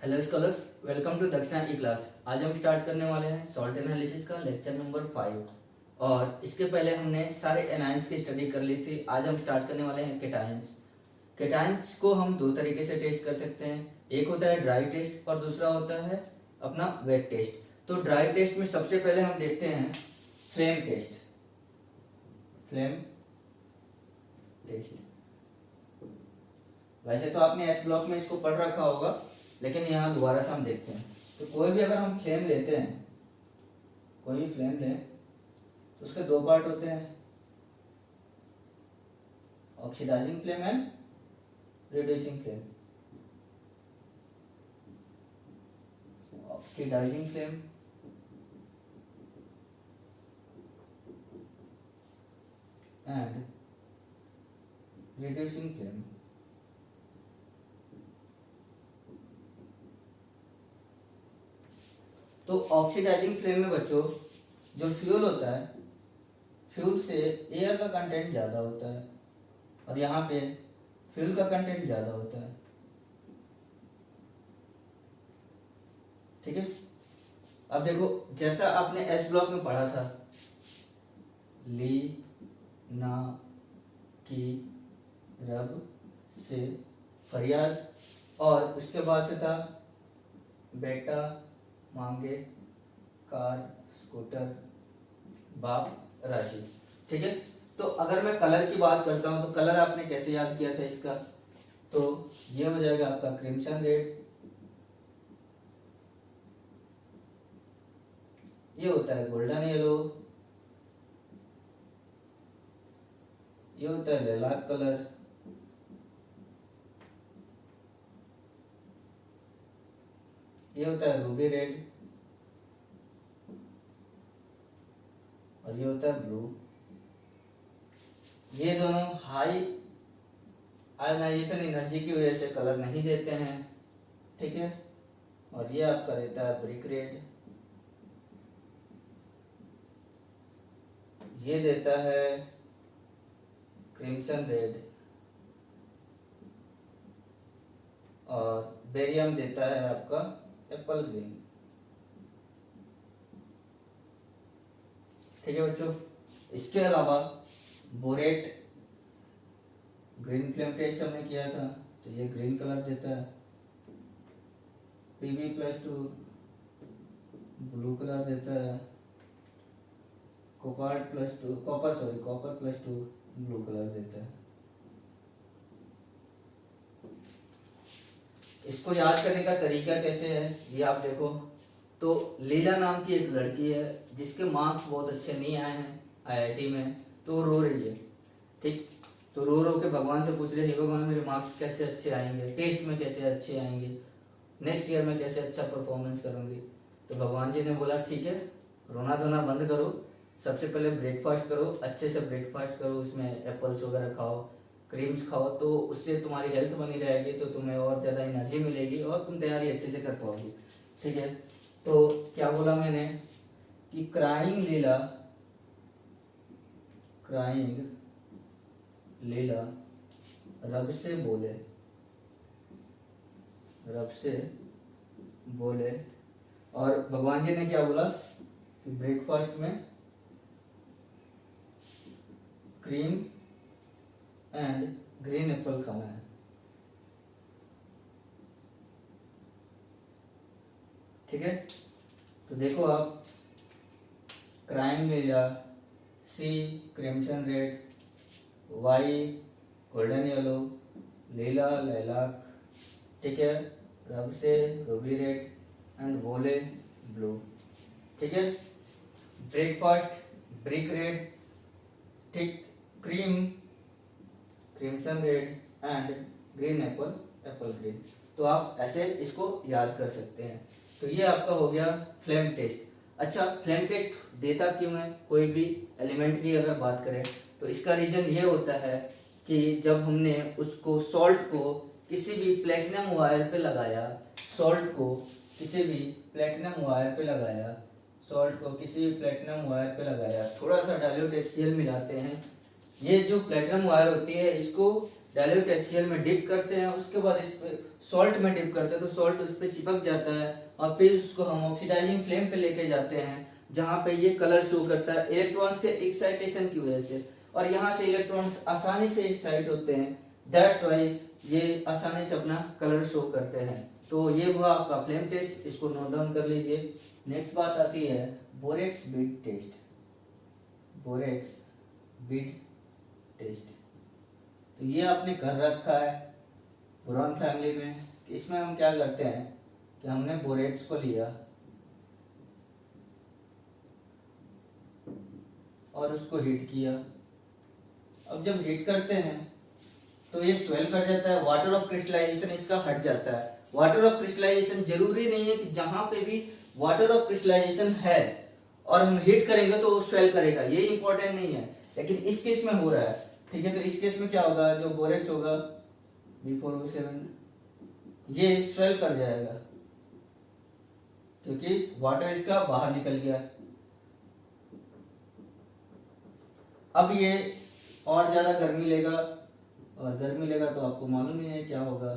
Hello scholars, welcome to दक्षिणा ई class. आज हम स्टार्ट करने वाले हैं सॉल्ट एनालिसिस का लेक्चर नंबर 5। और इसके पहले हमने सारे एनायंस की स्टडी कर ली थी। आज हम स्टार्ट करने वाले हैं केटायंस। केटायंस को हम दो तरीके से टेस्ट कर सकते हैं, एक होता है ड्राई टेस्ट और दूसरा होता है अपना वेट टेस्ट। तो ड्राई टेस्ट में सबसे पहले हम देखते हैं फ्लेम टेस्ट। फ्लेम टेस्ट वैसे तो आपने एस ब्लॉक में इसको पढ़ रखा होगा, लेकिन यहाँ दोबारा से हम देखते हैं। तो कोई भी अगर हम फ्लेम लेते हैं, कोई भी फ्लेम लें तो उसके दो पार्ट होते हैं, oxidising flame and reducing flame. Oxidising flame and reducing flame. तो ऑक्सीडाइजिंग फ्लेम में बच्चों जो फ्यूल होता है, फ्यूल से एयर का कंटेंट ज़्यादा होता है और यहाँ पे फ्यूल का कंटेंट ज़्यादा होता है। ठीक है, अब देखो जैसा आपने एस ब्लॉक में पढ़ा था, ली ना की रब से फरियाद, और उसके बाद से था बेटा मांगे कार स्कूटर बाप राजी। ठीक है, तो अगर मैं कलर की बात करता हूं तो कलर आपने कैसे याद किया था इसका, तो ये हो जाएगा आपका क्रिम्सन रेड, ये होता है गोल्डन येलो, ये होता है लिलाक कलर, ये होता है रूबी रेड, और ये होता है ब्लू। ये दोनों हाई आयोनाइजेशन एनर्जी की वजह से कलर नहीं देते हैं। ठीक है, और ये आपका रहता है ब्रिक रेड, ये देता है क्रिम्सन रेड, और बेरियम देता है आपका एप्पल ग्रीन। ठीक है बच्चों, इसके अलावा बोरेट ग्रीन फ्लेम टेस्ट हमने किया था, तो ये ग्रीन कलर देता है, Pb+2 ब्लू कलर देता है, कॉपर+2 ब्लू कलर देता है। इसको याद करने का तरीका कैसे है ये आप देखो। तो लीला नाम की एक लड़की है जिसके मार्क्स बहुत अच्छे नहीं आए हैं आईआईटी में, तो वो रो रही है। ठीक, तो रो रो के भगवान से पूछ रही है, भगवान मेरे मार्क्स कैसे अच्छे आएंगे, टेस्ट में कैसे अच्छे आएंगे, नेक्स्ट ईयर में कैसे अच्छा परफॉर्मेंस करूंगी। तो भगवान जी ने बोला ठीक है, रोना धोना बंद करो, सबसे पहले ब्रेकफास्ट करो, अच्छे से ब्रेकफास्ट करो, उसमें एप्पल्स वगैरह खाओ, क्रीम्स खाओ, तो उससे तुम्हारी हेल्थ बनी रहेगी, तो तुम्हें और ज़्यादा एनर्जी मिलेगी और तुम तैयारी अच्छे से कर पाओगी। ठीक है, तो क्या बोला मैंने कि क्राइंग लीला रब से बोले, और भगवान जी ने क्या बोला कि ब्रेकफास्ट में क्रीम एंड ग्रीन एप्पल खाना है। ठीक है, तो देखो आप, क्राइम लीला, C crimson red, Y golden yellow, लीला लिलाक, ठीक है, रब से रूबी रेड एंड वोले ब्लू। ठीक है, ब्रेकफास्ट ब्रिक रेड, ठीक, cream crimson red and green apple green. तो आप ऐसे इसको याद कर सकते हैं। तो ये आपका हो गया फ्लेम टेस्ट। अच्छा, फ्लेम टेस्ट देता क्यों है? कोई भी एलिमेंट की अगर बात करें तो इसका रीजन ये होता है कि जब हमने उसको सॉल्ट को किसी भी प्लेटिनम वायर पे लगाया, थोड़ा सा डाइल्यूट HCl मिलाते हैं। ये जो प्लेटिनम वायर होती है, इसको डाइल्यूट HCl में डिप करते हैं, उसके बाद इस पे सॉल्ट में डिप करते हैं तो सॉल्ट उस पर चिपक जाता है और फिर उसको हम ऑक्सीडाइजिंग फ्लेम पे लेके जाते हैं जहाँ पे ये कलर शो करता है इलेक्ट्रॉन्स के एक्साइटेशन की वजह से, और यहाँ से इलेक्ट्रॉन्स आसानी से एक्साइट होते हैं, दैट्स वाई ये आसानी से अपना कलर शो करते हैं। तो ये हुआ आपका फ्लेम टेस्ट, इसको नोट डाउन कर लीजिए। नेक्स्ट बात आती है borax bead test. Borax bead test तो ये आपने कर रखा है बोरॉन फैमिली में। इसमें हम क्या करते हैं कि हमने बोरेक्स को लिया और उसको हीट किया। अब जब हीट करते हैं तो ये स्वेल कर जाता है, वाटर ऑफ क्रिस्टलाइजेशन इसका हट जाता है। वाटर ऑफ क्रिस्टलाइजेशन जरूरी नहीं है कि जहां पे भी वाटर ऑफ क्रिस्टलाइजेशन है और हम हीट करेंगे तो वो स्वेल करेगा, ये इंपॉर्टेंट नहीं है, लेकिन इस केस में हो रहा है। ठीक है, तो इस केस में क्या होगा, जो बोरेक्स होगा B4O7 ये स्वेल कर जाएगा क्योंकि वाटर इसका बाहर निकल गया। अब ये और ज्यादा गर्मी लेगा, और गर्मी लेगा तो आपको मालूम ही है क्या होगा।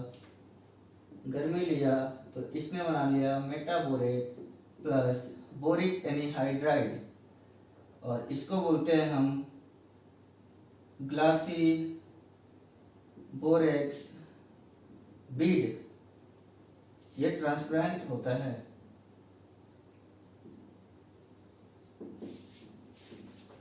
गर्मी लिया तो इसने बना लिया मेटाबोरेट प्लस बोरिक एनहाइड्राइड, और इसको बोलते हैं हम ग्लासी बोरेक्स बीड। ये ट्रांसपेरेंट होता है।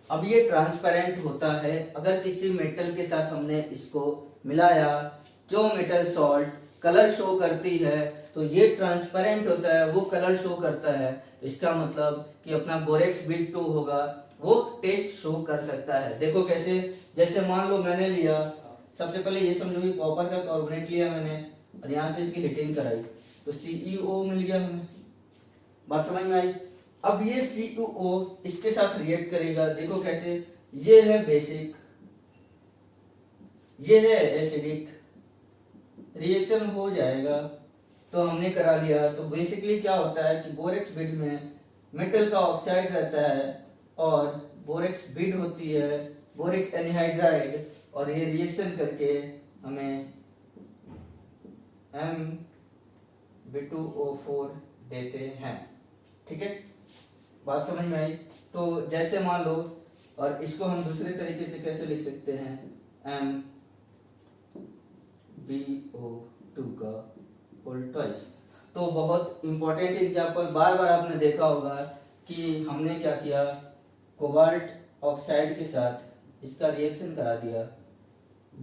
अब ये ट्रांसपेरेंट होता है अगर किसी मेटल के साथ हमने इसको मिलाया, जो मेटल सॉल्ट कलर शो करती है तो ये ट्रांसपेरेंट होता है, वो कलर शो करता है। इसका मतलब कि अपना बोरेक्स बीट 2 होगा वो टेस्ट शो कर सकता है। देखो कैसे, जैसे मान लो मैंने लिया, सबसे पहले ये समझो कि कॉपर का कार्बोनेट लिया मैंने और यहाँ से इसकी हीटिंग कराई तो CeO मिल गया हमें। बात समझ में आई? अब ये CuO इसके साथ रिएक्ट करेगा, देखो कैसे, ये है बेसिक, ये है एसिडिक, रिएक्शन हो जाएगा। तो हमने करा लिया। तो बेसिकली क्या होता है कि बोरेक्स बीड में मेटल का ऑक्साइड रहता है और बोरेक्स बीड होती है बोरिक एनहाइड्राइड, और ये रिएक्शन करके हमें MB2O4 देते हैं। ठीक है, बात समझ में आई? तो जैसे मान लो, और इसको हम दूसरे तरीके से कैसे लिख सकते हैं, MbO2 का होल ट्वाइस। तो बहुत इंपॉर्टेंट एग्जांपल, बार बार आपने देखा होगा कि हमने क्या किया, कोबाल्ट ऑक्साइड के साथ इसका रिएक्शन करा दिया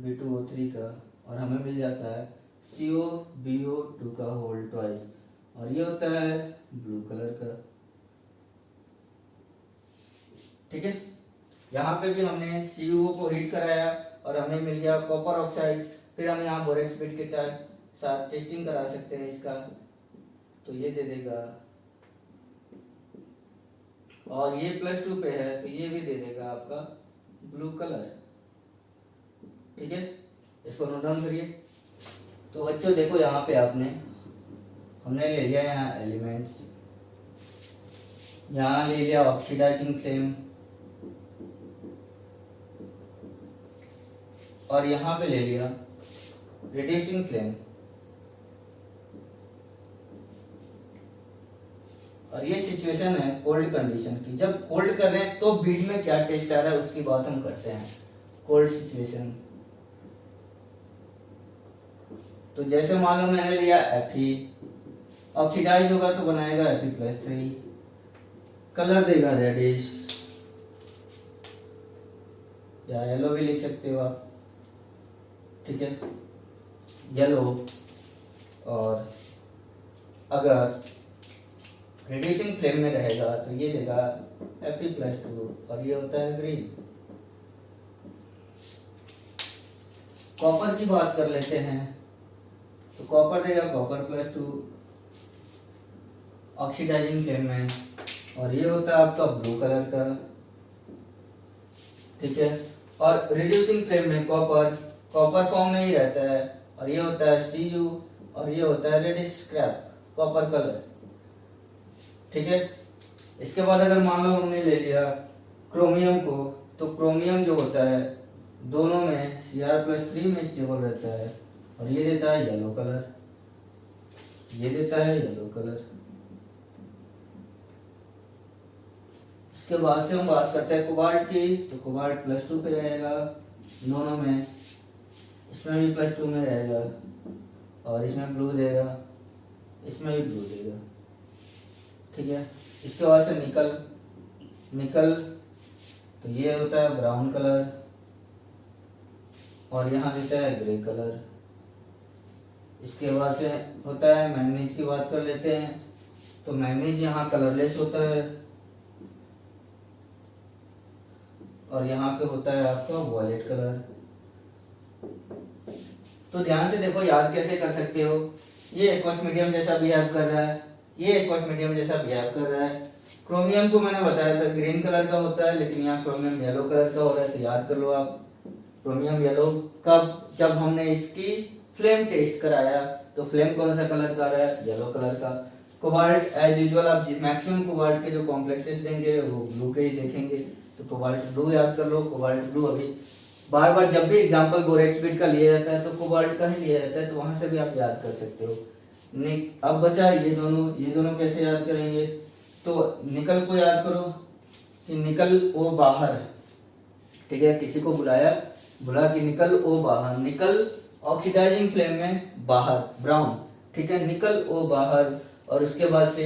B2O3 का, और हमें मिल जाता है COBO2 का होल ट्वाइस, और ये होता है ब्लू कलर का। ठीक है, यहाँ पे भी हमने CuO को हीट कराया और हमें मिल गया कॉपर ऑक्साइड। फिर हम यहाँ बोरेक्स बीट के साथ टेस्टिंग करा सकते हैं इसका, तो ये दे देगा, और ये +2 पे है तो ये भी दे देगा आपका ब्लू कलर। ठीक है, इसको नोट डाउन करिए। तो बच्चों देखो यहाँ पे हमने ले लिया यहाँ एलिमेंट्स, यहाँ ले लिया ऑक्सीडाइजिंग फ्लेम, और यहाँ पे ले लिया रिड्यूसिंग फ्लेम, और ये सिचुएशन है कोल्ड कंडीशन की। जब कोल्ड कर रहे हैं तो बीड में क्या टेस्ट आ रहा है उसकी बात हम करते हैं, कोल्ड सिचुएशन। तो जैसे मान लो मैंने लिया Fe, ऑक्सीडाइज होगा तो बनाएगा Fe+3, कलर देगा रेडिश या येलो भी लिख सकते हो आप। ठीक है, येलो, और अगर रिड्यूसिंग फ्लेम में रहेगा तो ये देगा Fe+2, और ये होता है ग्रीन। कॉपर की बात कर लेते हैं, तो कॉपर देगा Copper+2 ऑक्सीडाइजिंग फ्लेम में, और ये होता है आपका ब्लू कलर का। ठीक है, और रिड्यूसिंग फ्लेम में कॉपर फॉर्म में ही रहता है, और ये होता है Cu, और ये होता है रेडिश स्क्रैप, कॉपर कलर। ठीक है, इसके बाद अगर मान लो हमने ले लिया क्रोमियम को, तो क्रोमियम जो होता है दोनों में Cr+3 में स्टेबल रहता है और ये देता है येलो कलर, ये देता है येलो कलर। इसके बाद से हम बात करते हैं कोबाल्ट की, तो कोबाल्ट +2 पे रहेगा दोनों में, इसमें भी +2 में रहेगा और इसमें ब्लू देगा, इसमें भी ब्लू देगा, ठीक है। इसके बाद से निकल, निकल तो ये होता है ब्राउन कलर और यहाँ देता है ग्रे कलर। इसके बाद से होता है मैंगनीज की बात कर लेते हैं, तो मैंगनीज यहाँ कलरलेस होता है और यहाँ पे होता है आपका वॉयलेट कलर। तो ध्यान से देखो, याद कैसे कर सकते हो। ये एक्वस मीडियम जैसा बिहेव कर रहा है, ये एक्वस मीडियम जैसा बिहेव कर रहा है। क्रोमियम को मैंने बताया था ग्रीन कलर का होता है, लेकिन यहाँ क्रोमियम येलो कलर का हो रहा है, तो याद कर लो आप। क्रोमियम येलो कब, जब हमने इसकी फ्लेम टेस्ट कराया, तो फ्लेम कौन सा कलर का आ रहा है, येलो कलर का। कोबाल्ट एज यूजुअल आप मैक्सिमम कोबाल्ट के जो कॉम्प्लेक्सेस देंगे वो ब्लू के ही देखेंगे, तो कोबाल्ट ब्लू याद कर लो। कोबाल्ट ब्लू अभी बार बार जब भी एग्जांपल बोरेक्स बीट का लिया जाता है तो कोबाल्ट का ही लिया जाता है, तो वहां से भी आप याद कर सकते हो। अब बचा ये दोनों कैसे याद करेंगे, तो निकल को याद करो कि निकल ओ बाहर, ठीक है। किसी को बुला कि निकल ओ बाहर, निकल ऑक्सीडाइजिंग फ्लेम में बाहर ब्राउन, ठीक है, निकल ओ बाहर। और उसके बाद से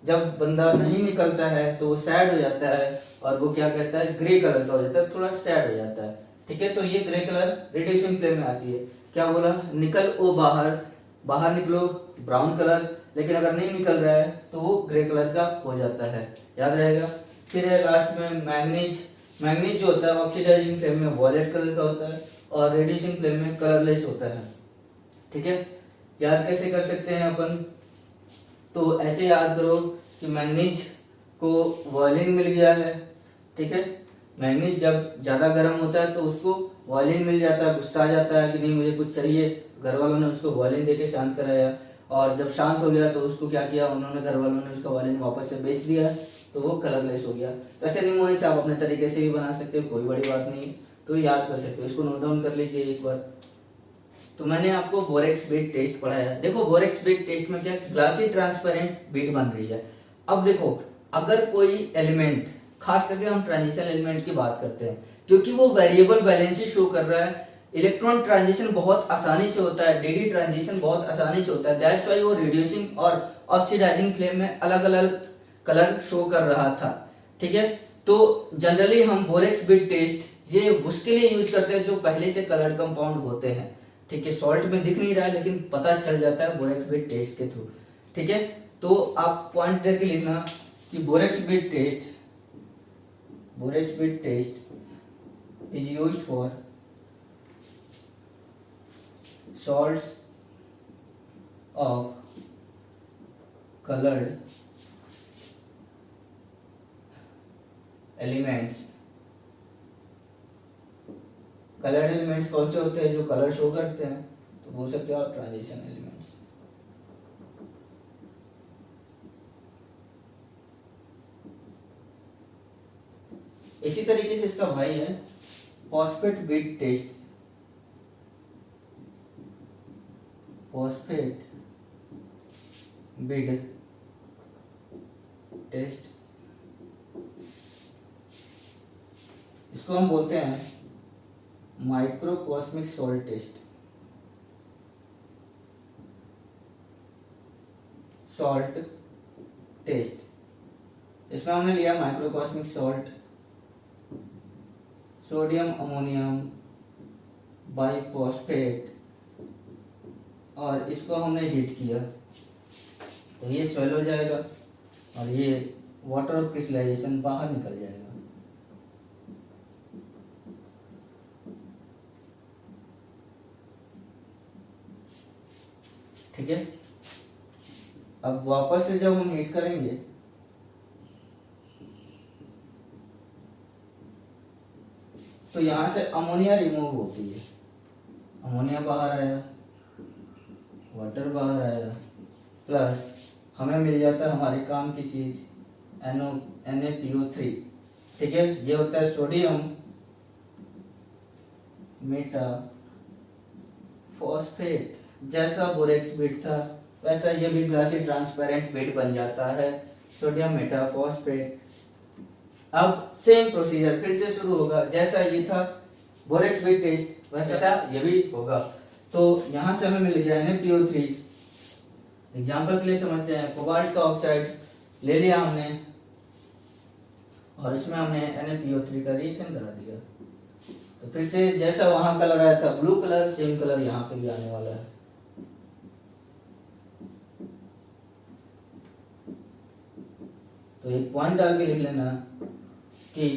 जब बंदा नहीं निकलता है तो वो सैड हो जाता है और वो क्या कहता है, ग्रे कलर का हो जाता है, थोड़ा सैड हो जाता है, ठीक है। तो ये ग्रे कलर रिड्यूसिंग फ्लेम में आती है। क्या बोला, निकल ओ बाहर, बाहर निकलो ब्राउन कलर, लेकिन अगर नहीं निकल रहा है तो वो ग्रे कलर का हो जाता है, याद रहेगा। फिर है लास्ट में मैंगनीज। मैंगनीज जो होता है ऑक्सीडाइजिंग फ्लेम में वॉयलेट कलर का होता है और रिड्यूसिंग फ्लेम में कलरलेस होता है, ठीक है। याद कैसे कर सकते हैं अपन, तो ऐसे याद करो कि मैंगनीज को वॉयलिन मिल गया है, ठीक है। मैंगनीज जब ज्यादा गर्म होता है तो उसको वॉयलिन मिल जाता है, गुस्सा आ जाता है कि नहीं मुझे कुछ चाहिए, घर वालों ने उसको वॉयलिन देके शांत कराया, और जब शांत हो गया तो उसको क्या किया उन्होंने, घर वालों ने उसका वॉयलिन वापस से बेच दिया, तो वो कलरलेस हो गया। वैसे निमोनिक्स आप अपने तरीके से भी बना सकते हो, कोई बड़ी बात नहीं, तो याद कर सकते हो। इसको नोट डाउन कर लीजिए एक बार। तो मैंने आपको बोरेक्स बीट टेस्ट पढ़ाया। देखो बोरेक्स बीट टेस्ट में क्या ग्लासी ट्रांसपेरेंट बीट बन रही है। अब देखो अगर कोई एलिमेंट, खास करके हम ट्रांजिशन एलिमेंट की बात करते हैं, क्योंकि वो वेरिएबल बैलेंस शो कर रहा है, इलेक्ट्रॉन ट्रांजिशन बहुत आसानी से होता है, डीडी ट्रांजिशन बहुत आसानी से होता है, दैट्स व्हाई वो रिड्यूसिंग और ऑक्सीडाइजिंग फ्लेम में अलग अलग कलर शो कर रहा था, ठीक है। तो जनरली हम बोरेक्स बीट टेस्ट ये उसके लिए यूज करते हैं जो पहले से कलर कंपाउंड होते हैं, ठीक है। सॉल्ट में दिख नहीं रहा है लेकिन पता चल जाता है बोरेक्स बीट टेस्ट के थ्रू, ठीक है। तो आप पॉइंट करके लिखना कि borax bead test is used for salts of colored elements। Coloured elements कौन से होते हैं, जो कलर शो करते हैं, तो बोल सकते हो आप ट्रांजिशन एलिमेंट्स। इसी तरीके से इसका भाई है phosphate bead test. Phosphate bead test, इसको हम बोलते हैं microcosmic salt test. Salt test इसमें हमने लिया microcosmic salt, sodium ammonium biphosphate, और इसको हमने हीट किया तो ये स्वेल हो जाएगा और ये वाटर और क्रिस्टलाइजेशन बाहर निकल जाएगा, ठीक है। अब वापस से जब हम हीट करेंगे तो यहां से अमोनिया रिमूव होती है, अमोनिया बाहर आया, वाटर बाहर आया, प्लस हमें मिल जाता है हमारे काम की चीज NaPO3, ठीक है। ये होता है सोडियम मेटा फॉस्फेट। जैसा बोरेक्स बीट था वैसा ये भी ग्लासी ट्रांसपेरेंट बीट बन जाता है, सोडियम मेटाफॉस्फेट। अब सेम प्रोसीजर फिर से शुरू होगा, जैसा ये था बोरेक्स बीट टेस्ट वैसा ये भी होगा। तो यहां से हमें मिल गया NaPO3। एग्जांपल के लिए समझते हैं, कोबाल्ट का ऑक्साइड ले लिया हमने और इसमें हमने NaPO3 का रिएक्शन करा दिया। तो फिर से जैसा वहां कलर आया था ब्लू कलर, सेम कलर यहाँ पे भी आने वाला है। तो एक पॉइंट डाल के लिख लेना कि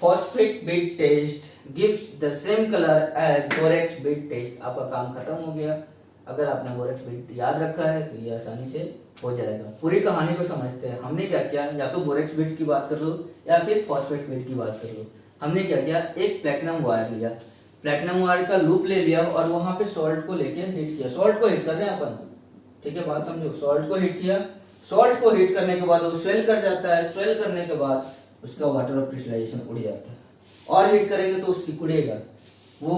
phosphate bead test gives the same colour as borax bead test. आपका काम खत्म हो गया। अगर आपने बोरेक्स बीट याद रखा है तो ये आसानी से हो जाएगा। पूरी कहानी को समझते हैं। हमने क्या किया, या तो बोरेक्स बीट की बात कर लो या फिर फॉस्फेट बीट की बात कर लो। हमने क्या किया, एक प्लैटिनम वायर लिया, प्लैटिनम वायर का लूप ले लिया और वहां पे सॉल्ट को लेके हिट किया। सॉल्ट को हिट कर रहे हैं अपन, ठीक है, बात समझो। सॉल्ट को हिट किया, सॉल्ट को हिट करने के बाद वो स्वेल कर जाता है, स्वेल करने के बाद उसका वाटर ऑफ क्रिस्टलाइजेशन उड़ जाता है, और हिट करेंगे तो सिकुड़ेगा, वो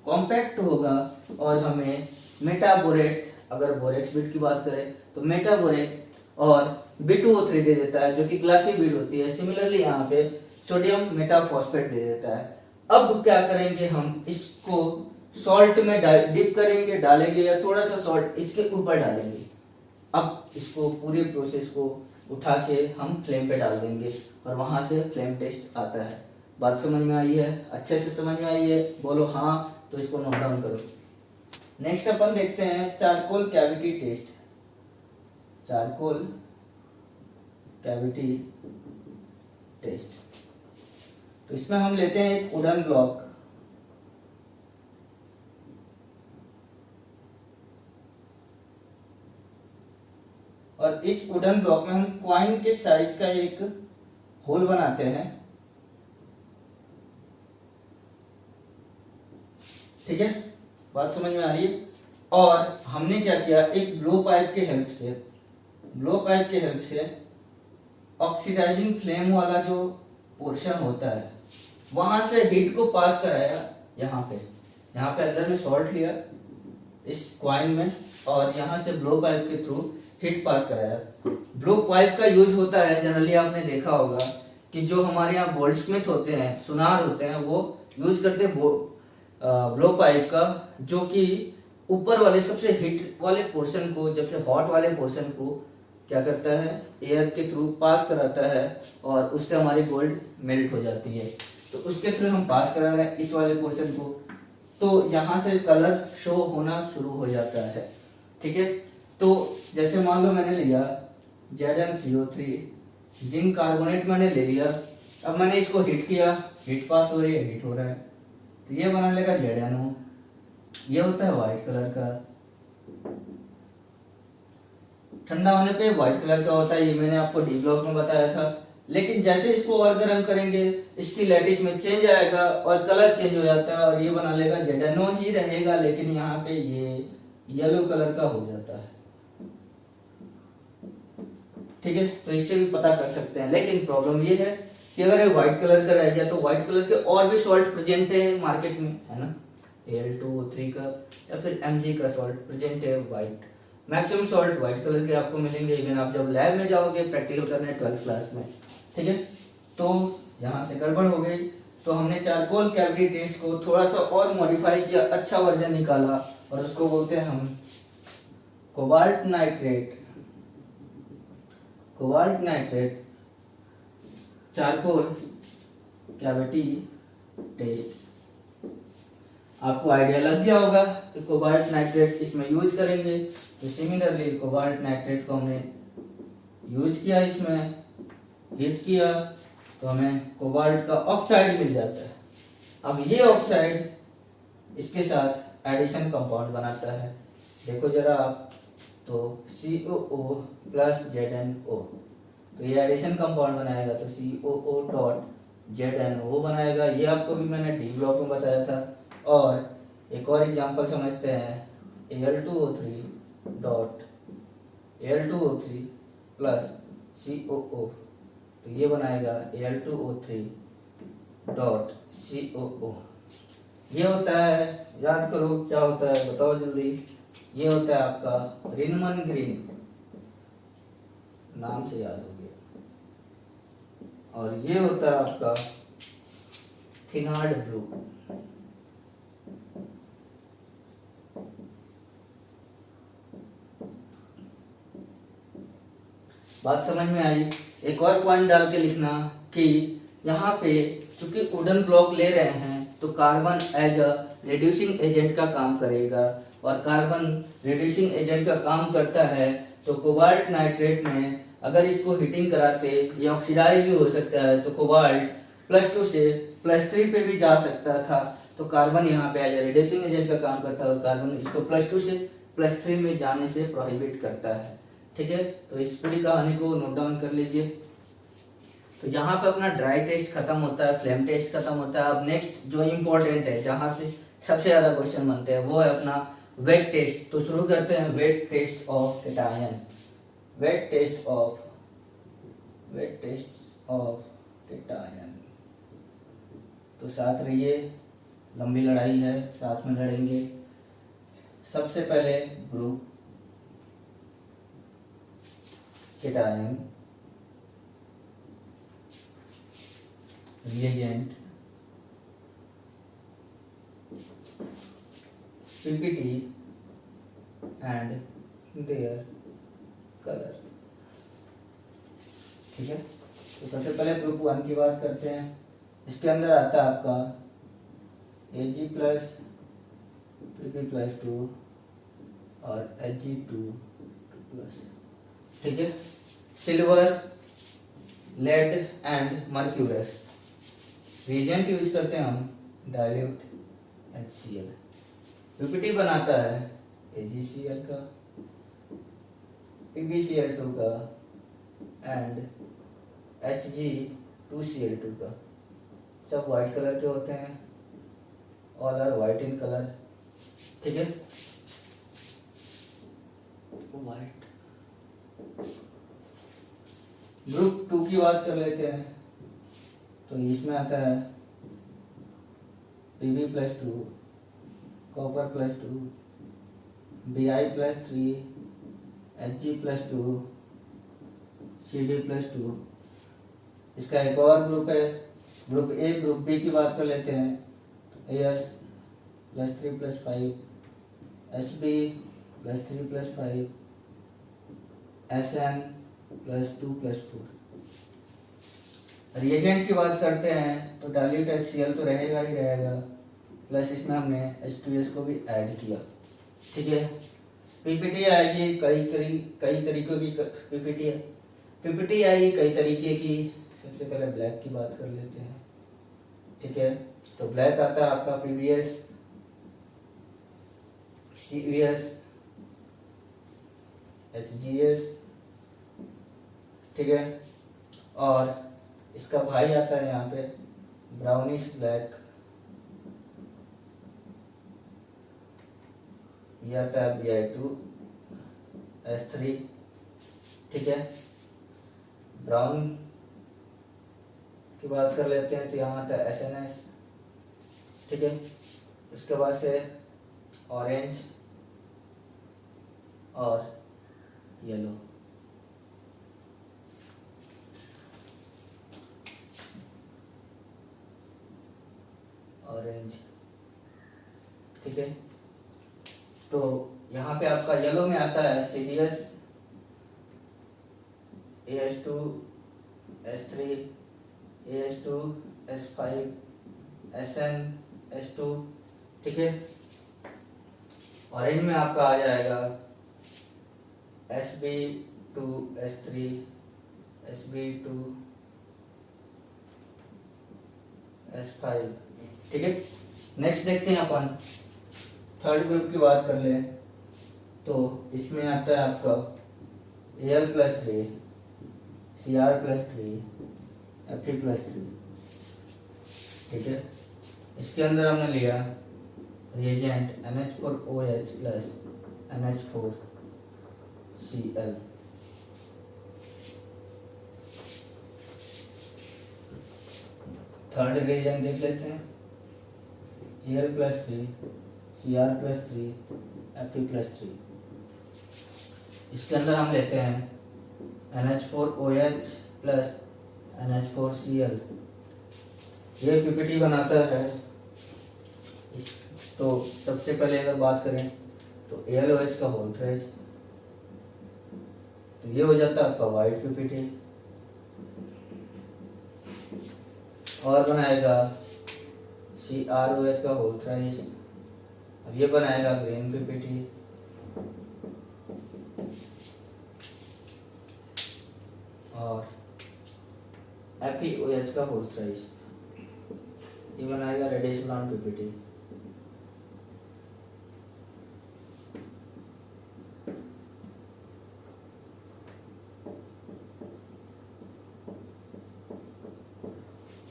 कॉम्पैक्ट होगा और हमें मेटाबोरेट, अगर बोरेक्स बीट की बात करें तो मेटाबोरेट और B2O3 दे देता है, जो कि ग्लासी बीट होती है। सिमिलरली यहाँ पे सोडियम मेटाफॉस्फेट दे देता है। अब क्या करेंगे, हम इसको सॉल्ट में डिप करेंगे, डालेंगे, या थोड़ा सा सॉल्ट इसके ऊपर डालेंगे। अब इसको पूरे प्रोसेस को उठा के हम फ्लेम पे डाल देंगे और वहां से फ्लेम टेस्ट आता है। बात समझ में आई है? अच्छे से समझ में आई है? बोलो हाँ, तो इसको नोट डाउन करो। नेक्स्ट अपन देखते हैं charcoal cavity test. Charcoal cavity test. तो इसमें हम लेते हैं एक वुडन ब्लॉक, और इस वुडन ब्लॉक में हम क्वाइन के साइज का एक होल बनाते हैं, ठीक है, बात समझ में आ रही है। और हमने क्या किया, एक ब्लो पाइप के हेल्प से ऑक्सीडाइजिंग फ्लेम वाला जो पोर्शन होता है वहां से हीट को पास कराया। यहाँ पे अंदर में सॉल्ट लिया इस क्वाइन में, और यहाँ से ब्लो पाइप के थ्रू हीट पास कराया। ब्लो पाइप का यूज होता है, जनरली आपने देखा होगा कि जो हमारे यहाँ गोल्डस्मिथ होते हैं, सुनार होते हैं, वो यूज करते हैं ब्लो पाइप का, जो कि ऊपर वाले सबसे हीट वाले पोर्शन को, जब से हॉट वाले पोर्शन को क्या करता है, एयर के थ्रू पास कराता है और उससे हमारी गोल्ड मेल्ट हो जाती है। तो उसके थ्रू हम पास करा रहे हैं इस वाले पोर्शन को, तो यहाँ से कलर शो होना शुरू हो जाता है, ठीक है। तो जैसे मान लो मैंने लिया ZnCO3, जिंक कार्बोनेट मैंने ले लिया। अब मैंने इसको हीट किया, हीट पास हो रही है, हीट हो रहा है, तो ये बना लेगा ZnO। ये होता है व्हाइट कलर का, ठंडा होने पे व्हाइट कलर का होता है, ये मैंने आपको डी ब्लॉक में बताया था। लेकिन जैसे इसको और गर्म करेंगे, इसकी लैटिस में चेंज आएगा और कलर चेंज हो जाता है, और ये बना लेगा ZnO ही रहेगा, लेकिन यहाँ पे ये येलो कलर का हो जाता है, ठीक है। तो इससे भी पता कर सकते हैं। लेकिन प्रॉब्लम ये है कि अगर ये व्हाइट कलर का रह गया तो व्हाइट कलर के और भी सॉल्ट प्रेजेंट है मार्केट में, है ना, Al2O3 का या फिर Mg का सॉल्ट प्रेजेंट है white. Maximum salt white colour के आपको मिलेंगे, इवन आप जब लैब में जाओगे प्रैक्टिकल करने 12th क्लास में, ठीक है। तो यहाँ से गड़बड़ हो गई, तो हमने चारकोल कैविटी टेस्ट को थोड़ा सा और मॉडिफाई किया, अच्छा वर्जन निकाला, और उसको बोलते हैं हम cobalt nitrate charcoal cavity test. आपको आइडिया लग गया होगा कि कोबाल्ट नाइट्रेट इसमें यूज करेंगे। तो सिमिलरली कोबाल्ट नाइट्रेट को हमने यूज किया, इसमें हीट किया, तो हमें कोबाल्ट का ऑक्साइड मिल जाता है। अब ये ऑक्साइड इसके साथ एडिशन कंपाउंड बनाता है, देखो जरा आप, तो COO प्लस ZnO, तो ये एडिशन कंपाउंड बनाएगा, तो COO डॉट ZnO बनाएगा। ये आपको भी मैंने डी ब्लॉक में बताया था। और एक और एग्जांपल समझते हैं, Al2O3 प्लस COO, तो ये बनाएगा Al2O3 डॉट COO। ये होता है, याद करो क्या होता है, बताओ जल्दी। ये होता है आपका रिनमन ग्रीन, नाम से याद हो गया। और ये होता है आपका थिनार्ड ब्लू। बात समझ में आई। एक और पॉइंट डाल के लिखना कि यहाँ पे चूंकि वुडन ब्लॉक ले रहे हैं तो carbon as a reducing agent का काम करेगा, और कार्बन रिड्यूसिंग एजेंट का काम करता है तो कोबाल्ट नाइट्रेट में अगर इसको हीटिंग कराते ये ऑक्सीडाइज भी हो सकता है, तो कोबाल्ट +2 से +3 पे भी जा सकता था। तो कार्बन यहाँ पे एज अ रिड्यूसिंग एजेंट का काम करता है और कार्बन इसको +2 से +3 में जाने से प्रोहिबिट करता है। ठीक है, तो इस पूरी कहानी को नोट डाउन कर लीजिए। तो यहाँ पे अपना ड्राई टेस्ट खत्म होता है, फ्लेम टेस्ट खत्म होता है। अब नेक्स्ट जो इम्पोर्टेंट है, जहाँ से सबसे ज्यादा क्वेश्चन बनते हैं, वो है अपना वेट टेस्ट। तो शुरू करते हैं wet test of cation. Wet test of cation. तो साथ रहिए, लंबी लड़ाई है, साथ में लड़ेंगे। सबसे पहले group cation, reagent, ppt and their color। ठीक है, तो सबसे पहले ग्रुप 1 की बात करते हैं। इसके अंदर आता है आपका Ag प्लस pp+2 और Hg2 प्लस। ठीक है, silver, lead and mercurous. Reagent use करते हैं हम डाइल्यूट HCl। पीपीटी बनाता है AgCl का, PbCl2 का एंड Hg2Cl2 का। सब व्हाइट कलर के होते हैं, all are white in colour. ठीक है, व्हाइट। ग्रुप 2 की बात कर लेते हैं। तो इसमें आता है Pb+2, copper +2, Bi+3, Hg+2, Cd+2। इसका एक और ग्रुप है, ग्रुप ए। ग्रुप बी की बात कर लेते हैं। तो As+3+5, Sb+3+5, Sn+2+4। रिएजेंट की बात करते हैं तो डाइल्यूट HCl तो रहेगा ही रहेगा, प्लस इसमें हमने H2S को भी ऐड किया। ठीक है, पीपीटी आएगी कई तरीकों की पीपीटी है। पीपीटी आएगी कई तरीके की। सबसे पहले ब्लैक की बात कर लेते हैं। ठीक है, तो ब्लैक आता है आपका PBS, CVS, HGS। ठीक है, और इसका भाई आता है यहाँ पे ब्राउनिश ब्लैक, ये आता है Bi2S3। ठीक है, ब्राउन की बात कर लेते हैं तो यहाँ आता है SNS। ठीक है, उसके बाद से ऑरेंज और येलो। ऑरेंज। ठीक है, तो यहाँ पे आपका येलो में आता है CDS, AS2S3, AS2S5, SnS2। ठीक है, ऑरेंज में आपका आ जाएगा Sb2S3, Sb2S5। ठीक है, नेक्स्ट देखते हैं अपन थर्ड ग्रुप की बात कर ले। तो इसमें आता है आपका Al+3, Cr+3, Fe+3। ठीक है, इसके अंदर हमने लिया reagent NH4OH plus NH4Cl। Third reagent देख लेते हैं। L plus 3, C R plus 3, F E plus 3। इसके अंदर हम लेते हैं NH4OH प्लस NH4Cl। ये पीपीटी बनाता है इस। तो सबसे पहले अगर बात करें तो AlOH का होल थ्रेस, तो ये हो जाता है आपका वाइट पीपीटी। और बनाएगा CrOH का होल थ्रेस, अब ये बनाएगा ग्रीन पीपीटी। और FeOH का होल थ्रेस, ये बनाएगा रेडिश ब्राउन पीपीटी।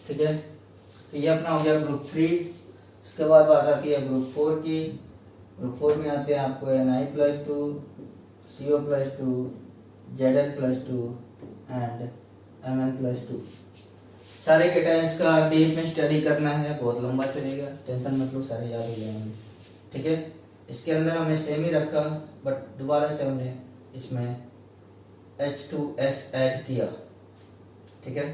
ठीक है, तो ये अपना हो गया ग्रुप 3। इसके बाद बात आती है ग्रुप 4 की। ग्रुप 4 में आते हैं आपको Na+2, CO+2, Zn+2 and Mn+2। सारे कैटायंस का डीप में स्टडी करना है, बहुत लंबा चलेगा, टेंशन मत लो, सारे याद हो जाएंगे। ठीक है, इसके अंदर हमने सेम ही रखा, बट दोबारा से हमने इसमें H2S ऐड किया। ठीक है,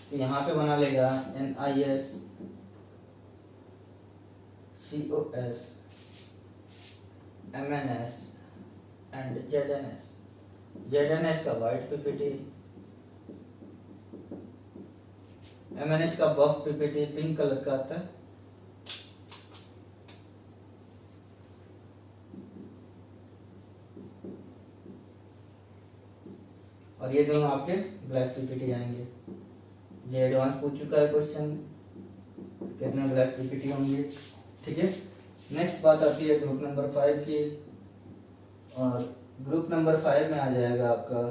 तो यहाँ पे बना लेगा NiS COS MnS and ZnS। ZnS का वाइट पीपीटी, MnS का बफ पीपीटी पिंक कलर का आता है। और ये दोनों आपके ब्लैक पीपीटी आएंगे। ये एडवांस पूछ चुका है क्वेश्चन, कितने ब्लैक पीपीटी होंगे। ठीक है, नेक्स्ट बात आती है ग्रुप नंबर 5 की। और ग्रुप नंबर 5 में आ जाएगा आपका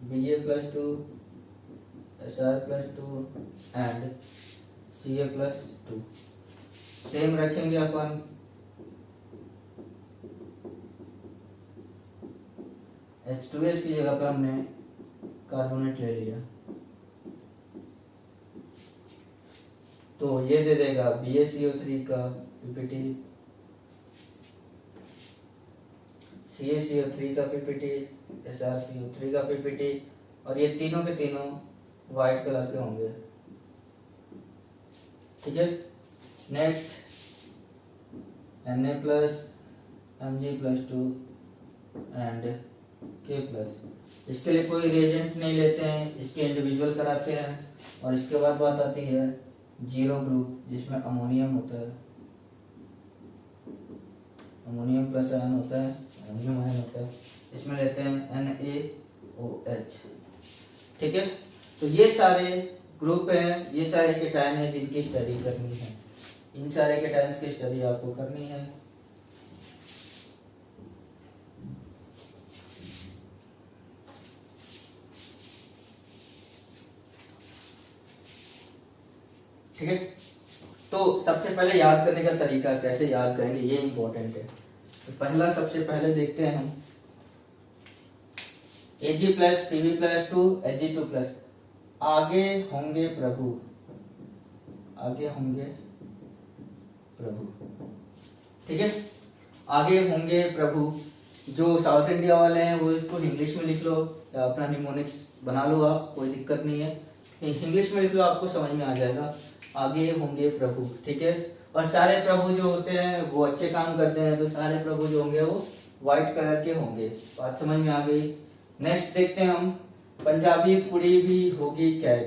Ba+2, Sr+2 and Ca+2। Same रखेंगे अपन। H2S की जगह पे हमने कार्बोनेट ले लिया, तो ये दे देगा BaCO3 का पीपीटी, CaCO3 का पीपीटी, SrCO3 का पीपीटी। और ये तीनों के तीनों वाइट कलर के होंगे। ठीक है, next Na+, Mg+2 and K+। इसके लिए कोई रिएजेंट नहीं लेते हैं, इसके इंडिविजुअल कराते हैं। और इसके बाद बात आती है जीरो ग्रुप, जिसमें अमोनियम होता है, अमोनियम प्लस आयन होता है, अमोनियम आयन होता है। इसमें लेते हैं NaOH। ठीक है, तो ये सारे ग्रुप हैं, ये सारे केटायन हैं जिनकी स्टडी करनी है। इन सारे केटायंस की स्टडी आपको करनी है। ठीक है, तो सबसे पहले याद करने का तरीका, कैसे याद करेंगे ये इंपॉर्टेंट है। तो पहला सबसे पहले देखते हैं हम Ag+, Pb+2, Ag2+। आगे होंगे प्रभु, आगे होंगे प्रभु। ठीक है, आगे होंगे प्रभु। जो साउथ इंडिया वाले हैं वो इसको इंग्लिश में लिख लो या अपना निमोनिक्स बना लो, आप कोई दिक्कत नहीं है, इंग्लिश में लिख लो, आपको समझ में आ जाएगा। आगे होंगे प्रभु। ठीक है, और सारे प्रभु जो होते हैं वो अच्छे काम करते हैं, तो सारे प्रभु जो होंगे वो व्हाइट कलर के होंगे। बात समझ में आ गई। नेक्स्ट देखते हैं हम, पंजाबी कुड़ी भी होगी कैद,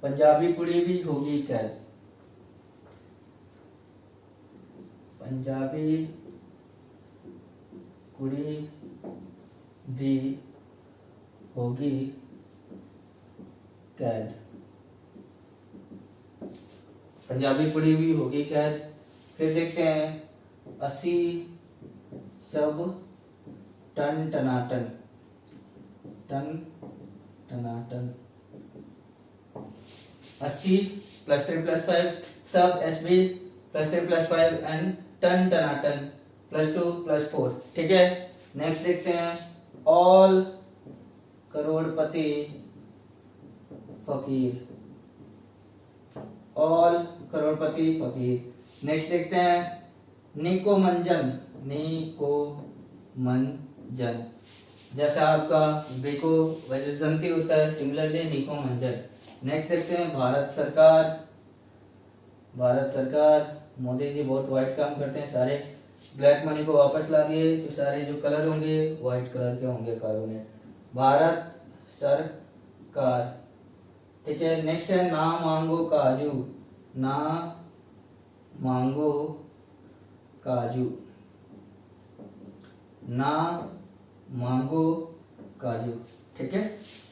पंजाबी कुड़ी भी होगी कैद, पंजाबी कुड़ी भी होगी कैद, पंजाबी कुड़ी भी होगी कैद। फिर देखते हैं 80 सब टन टनाटन, टन टनाटन, 80 +3+5 सब SB +3+5 एंड टन टनाटन +2+4। ठीक है, नेक्स्ट देखते हैं ऑल करोड़पति फकीर, ऑल करोड़पति फकीर। नेक्स्ट देखते हैं निकोमंजन, निकोमंजन, जैसा आपका बेको वैसे दंती होता है, सिमिलरली निकोमंजन। नेक्स्ट देखते हैं भारत सरकार, भारत सरकार, मोदी जी बहुत वाइट काम करते हैं, सारे ब्लैक मनी को वापस ला दिए, तो सारे जो कलर होंगे व्हाइट कलर के होंगे, कार्बोनेट। भारत सरकार, ठीक है। नेक्स्ट है ना मांगो काजू, ना मांगो काजू, ना मांगो काजू, ठीक है।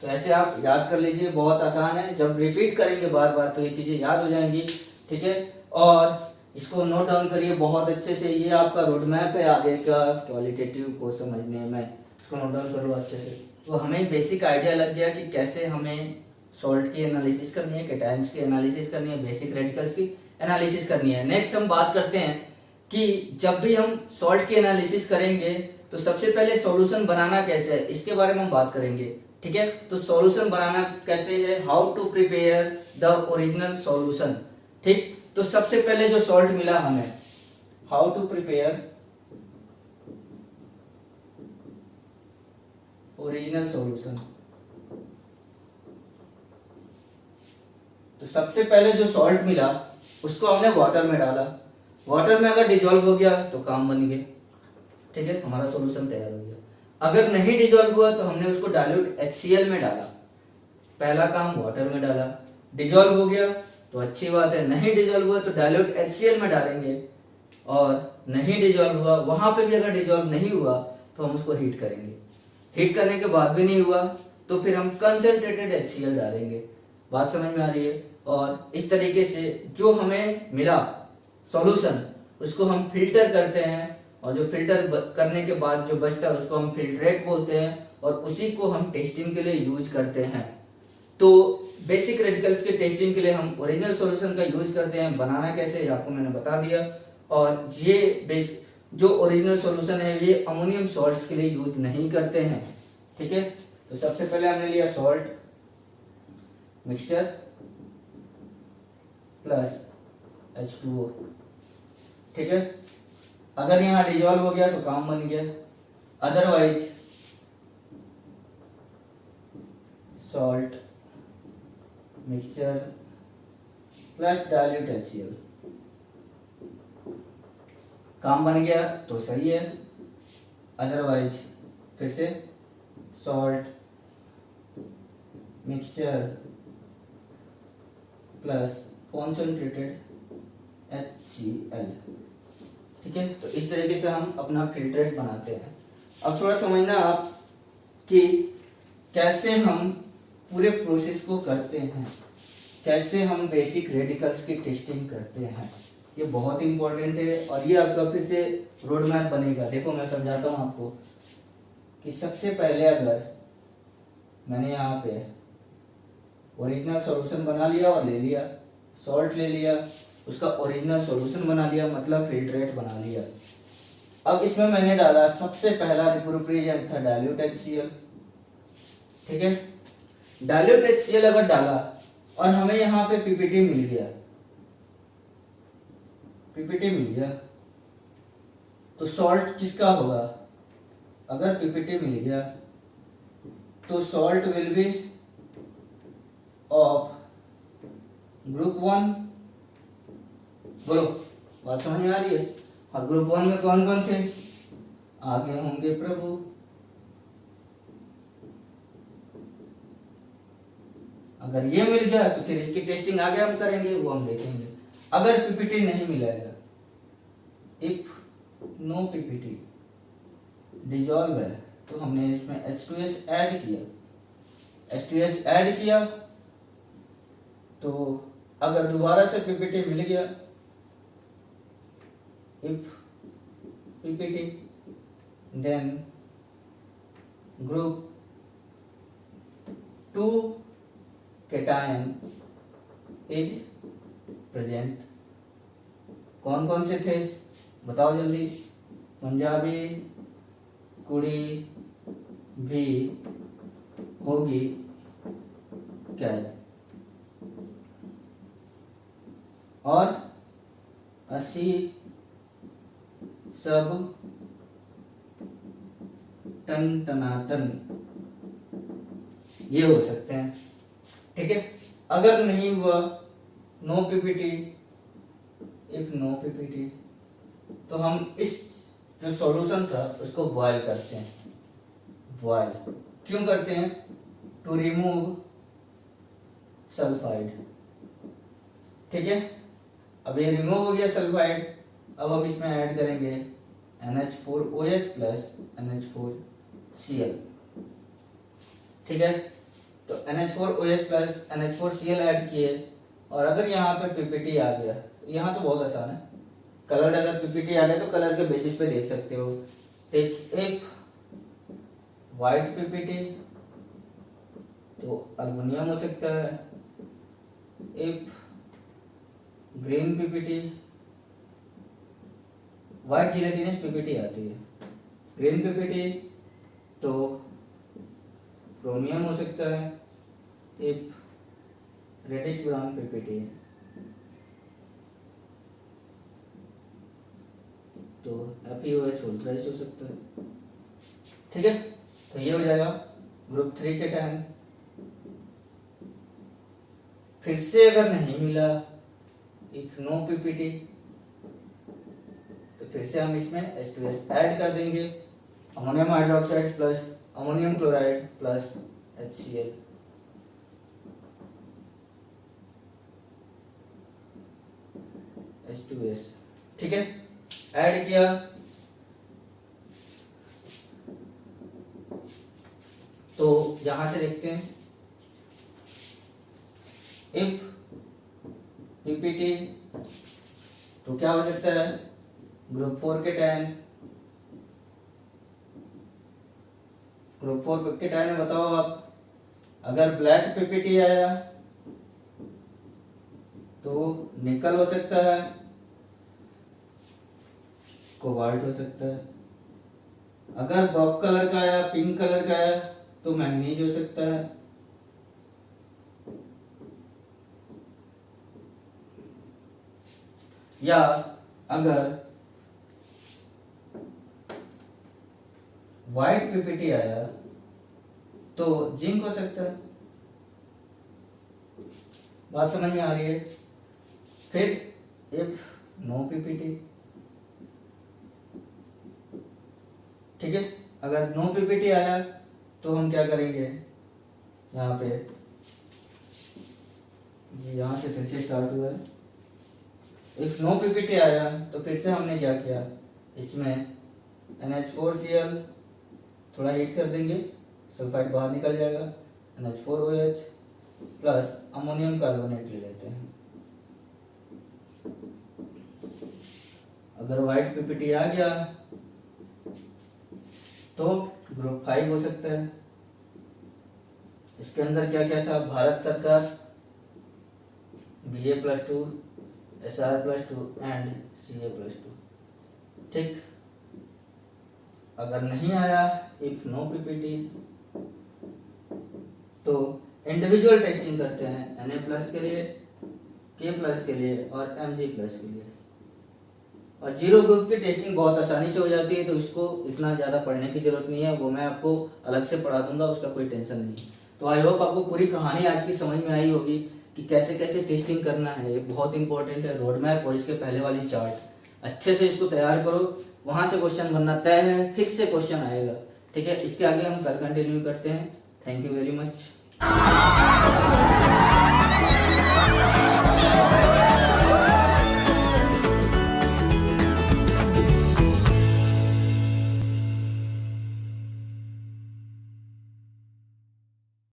तो ऐसे आप याद कर लीजिए, बहुत आसान है, जब रिपीट करेंगे बार बार तो ये चीजें याद हो जाएंगी, ठीक है। और इसको नोट डाउन करिए बहुत अच्छे से, ये आपका रोड मैप है आगे का क्वालिटेटिव को समझने में, इसको नोट डाउन कर लो अच्छे से। तो हमें बेसिक आइडिया लग गया कि कैसे हमें सॉल्ट की एनालिसिस करनी है, कैटायंस की एनालिसिस करनी है, बेसिक रेडिकल्स की एनालिसिस करनी है। नेक्स्ट हम बात करते हैं कि जब भी हम सॉल्ट की एनालिसिस करेंगे तो सबसे पहले सॉल्यूशन बनाना कैसे है, इसके बारे में हम बात करेंगे, ठीक है। तो सॉल्यूशन बनाना कैसे है, how to prepare the original solution, ठीक। तो सबसे पहले जो सॉल्ट मिला हमें, how to prepare original solution, तो सबसे पहले जो सॉल्ट मिला उसको हमने वाटर में डाला, वाटर में अगर डिजोल्व हो गया तो काम बन गया, ठीक है, हमारा सॉल्यूशन तैयार हो गया। अगर नहीं डिजोल्व हुआ तो हमने उसको डाइल्यूट HCl में डाला, पहला काम वाटर में डाला, डिजोल्व हो गया तो अच्छी बात है, नहीं डिजोल्व हुआ तो डाइल्यूट HCl में डालेंगे, और नहीं डिजोल्व हुआ, वहां पे भी अगर डिजोल्व नहीं हुआ तो हम उसको हीट करेंगे, हीट करने के बाद भी नहीं हुआ तो फिर हम कंसंट्रेटेड HCl डालेंगे। बात समझ में आ रही है। और इस तरीके से जो हमें मिला सॉल्यूशन उसको हम फिल्टर करते हैं, और जो फिल्टर करने के बाद जो बचता है उसको हम फिल्ट्रेट बोलते हैं, और उसी को हम टेस्टिंग के लिए यूज करते हैं। तो बेसिक रेडिकल्स के टेस्टिंग के लिए हम ओरिजिनल सॉल्यूशन का यूज करते हैं, बनाना कैसे ये आपको मैंने बता दिया। और ये जो ओरिजिनल सॉल्यूशन है ये अमोनियम सॉल्ट्स के लिए यूज नहीं करते हैं, ठीक है। तो सबसे पहले हमने लिया सॉल्ट मिक्सचर प्लस H2O, ठीक है। अगर यहाँ डिजोल्व हो गया तो काम बन गया, otherwise salt mixture plus dilute HCl, काम बन गया तो सही है, अदरवाइज फिर से salt mixture plus concentrated HCl, ठीक है। तो इस तरीके से हम अपना फिल्ट्रेट बनाते हैं। अब थोड़ा समझना आप कि कैसे हम पूरे प्रोसेस को करते हैं, कैसे हम बेसिक रेडिकल्स की टेस्टिंग करते हैं, ये बहुत इंपॉर्टेंट है। और ये आपका फिर से रोड मैप बनेगा। देखो मैं समझाता हूँ आपको कि सबसे पहले अगर मैंने यहाँ पे ओरिजिनल सॉल्यूशन बना लिया और ले लिया, सॉल्ट ले लिया, उसका ओरिजिनल सॉल्यूशन बना लिया, मतलब फिल्ट्रेट बना लिया। अब इसमें मैंने डाला सबसे पहला रिप्रोप्रिएंट था डाइल्यूट HCl, ठीक है। डाइल्यूट HCl अगर डाला और हमें यहाँ पे पीपीटी मिल गया, पीपीटी मिल गया तो सॉल्ट किसका होगा, अगर पीपीटी मिल गया तो salt will be of group 1। बोलो बात समझ में आ रही है। और ग्रुप 1 में कौन कौन थे, आगे होंगे प्रभु, अगर ये मिल गया तो फिर इसकी टेस्टिंग आगे हम करेंगे, वो हम देखेंगे। अगर पीपीटी नहीं मिलेगा, इफ नो पीपीटी डिजॉल्व है, तो हमने इसमें H2S ऐड किया, H2S ऐड किया तो अगर दोबारा से पीपीटी मिल गया, if PPT then group 2 cation is present. कौन कौन से थे बताओ जल्दी, पंजाबी कुड़ी भी होगी क्या, और 80 सब टन टनाटन, ये हो सकते हैं। ठीक है, अगर नहीं हुआ no PPT, if no PPT, तो हम इस जो सॉल्यूशन था उसको बॉयल करते हैं। बॉयल क्यों करते हैं? To remove sulphide. ठीक है, अब ये रिमूव हो गया सल्फाइड। अब हम इसमें ऐड करेंगे NH4OH प्लस NH4Cl। ठीक है, तो NH4OH प्लस NH4Cl ऐड किए, और अगर यहाँ पे पीपीटी आ गया, तो यहाँ तो बहुत आसान है, कलर अगर पीपीटी आ गया तो कलर के बेसिस पे देख सकते हो। एक वाइट पीपीटी तो अल्युमिनियम हो सकता है, एक green PPT, white gelatinous PPT आती है, ग्रीन पीपीटी तो क्रोमियम हो सकता है, एक रेडिश ब्राउन पीपीटी तो FeOH अल्ट्राइस हो सकता है। ठीक है, तो ये हो जाएगा ग्रुप 3 के टाइम। फिर से अगर नहीं मिला इफ नो पीपीटी, तो फिर से हम इसमें H2S ऐड कर देंगे, ammonium hydroxide plus ammonium chloride plus HCl। H2S। ठीक है, ऐड किया, तो यहां से देखते हैं इफ पीपीटी तो क्या हो सकता है? ग्रुप 4 के टाइम, ग्रुप 4 के टाइम में बताओ आप, अगर ब्लैक पीपीटी आया तो निकल हो सकता है, कोबाल्ट हो सकता है, अगर बॉब कलर का आया, पिंक कलर का आया तो मैंगनीज हो सकता है, या अगर व्हाइट पीपीटी आया तो जिंक हो सकता है। बात समझ में आ रही है? फिर इफ नो पीपीटी, ठीक है, अगर नो पीपीटी आया तो हम क्या करेंगे, यहाँ पे यहाँ से फिर से स्टार्ट हुआ है, इफ नो पीपीटी आया तो फिर से हमने क्या किया, इसमें NH4Cl थोड़ा हीट कर देंगे, सल्फाइड बाहर निकल जाएगा, NH4OH प्लस अमोनियम कार्बोनेट ले लेते हैं। अगर व्हाइट पीपीटी आ गया तो ग्रुप 5 हो सकता है। इसके अंदर क्या क्या था, भारत सरकार, BA+2, SR+2 एंड CA+2। ठीक, अगर नहीं आया इफ नो पीपीटी तो इंडिविजुअल टेस्टिंग करते हैं, Na+ के लिए, K+ के लिए और Mg+ के लिए। और जीरो ग्रुप की टेस्टिंग बहुत आसानी से हो जाती है, तो उसको इतना ज़्यादा पढ़ने की जरूरत नहीं है, वो मैं आपको अलग से पढ़ा दूंगा, उसका कोई टेंशन नहीं। तो आई होप आपको पूरी कहानी आज की समझ में आई होगी कि कैसे कैसे टेस्टिंग करना है। ये बहुत इंपॉर्टेंट है, रोड मैप और इसके पहले वाली चार्ट अच्छे से इसको तैयार करो, वहां से क्वेश्चन बनना तय है, फिक्स से क्वेश्चन आएगा। ठीक है, इसके आगे हम कल कंटिन्यू करते हैं। Thank you very much.